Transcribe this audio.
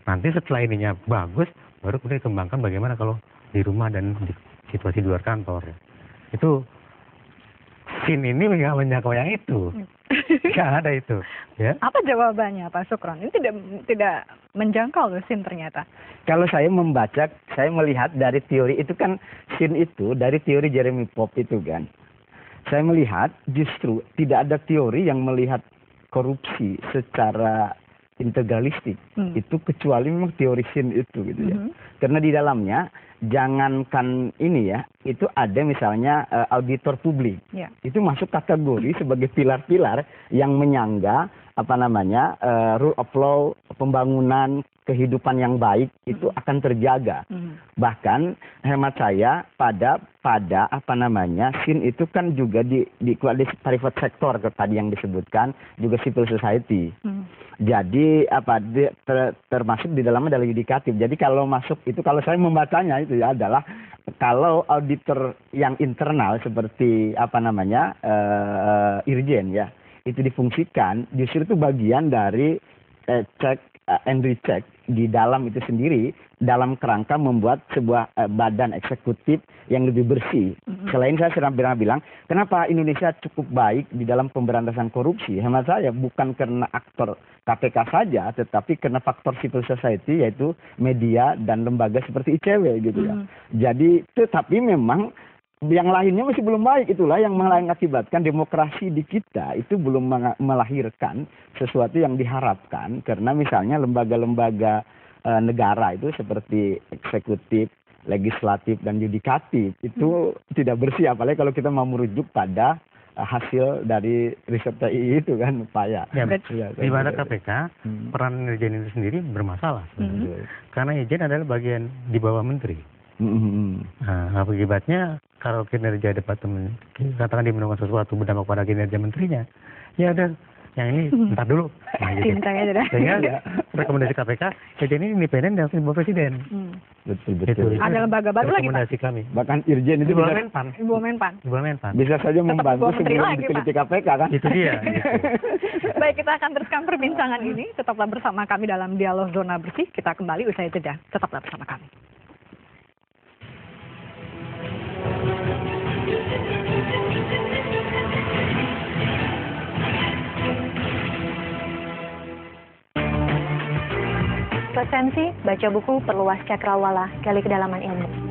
Nanti setelah ininya bagus, baru kemudian dikembangkan bagaimana kalau di rumah dan di situasi di luar kantor. Itu scene ini nggak menyangkau yang itu, nggak ada itu. Ya. Apa jawabannya Pak Sukron? Ini tidak menjangkau loh scene ternyata. Kalau saya membaca, saya melihat dari teori itu kan scene itu dari teori Jeremy Pope itu kan. Saya melihat justru tidak ada teori yang melihat korupsi secara integralistik itu kecuali memang teori scene itu gitu ya. Karena di dalamnya jangankan ini ya, itu ada misalnya auditor publik. Itu masuk kategori sebagai pilar-pilar yang menyangga apa namanya rule of law, pembangunan kehidupan yang baik itu akan terjaga. Bahkan hemat saya pada apa namanya scene itu kan juga di private sector tadi yang disebutkan, juga civil society. Jadi apa termasuk di dalamnya adalah yudikatif. Jadi kalau masuk itu, kalau saya membacanya itu ya adalah kalau auditor yang internal seperti apa namanya Irjen ya, itu difungsikan justru itu bagian dari check and recheck di dalam itu sendiri dalam kerangka membuat sebuah badan eksekutif yang lebih bersih. Selain saya sudah pernah bilang, kenapa Indonesia cukup baik di dalam pemberantasan korupsi? Hemat saya bukan karena aktor KPK saja, tetapi karena faktor civil society yaitu media dan lembaga seperti ICW gitu ya. Jadi tetapi memang yang lainnya masih belum baik, itulah yang mengakibatkan demokrasi di kita itu belum melahirkan sesuatu yang diharapkan, karena misalnya lembaga-lembaga negara itu seperti eksekutif, legislatif dan yudikatif itu tidak bersih, apalagi kalau kita mau merujuk pada hasil dari riset TI itu kan Pak ya. Di mana KPK peran Irjen itu sendiri bermasalah karena Irjen adalah bagian di bawah menteri. Nah, akibatnya kalau kinerja departemen katakan dia menemukan sesuatu berdampak pada kinerja menterinya, ya udah yang ini entar dulu. Nah, gitu. Sehingga rekomendasi KPK Irjen ini independen dan di bawah presiden. Betul. Ada lembaga baru lagi rekomendasi kami. Bahkan Irjen itu Bawah Menpan. Bisa saja membantu sebelum diteliti KPK kan. Itu dia. Gitu. Baik, kita akan teruskan perbincangan ini. Tetaplah bersama kami dalam Dialog Zona Bersih. Kita kembali usai jeda. Tetaplah bersama kami. Resensi, baca buku, perluas cakrawala, gali kedalaman ilmu.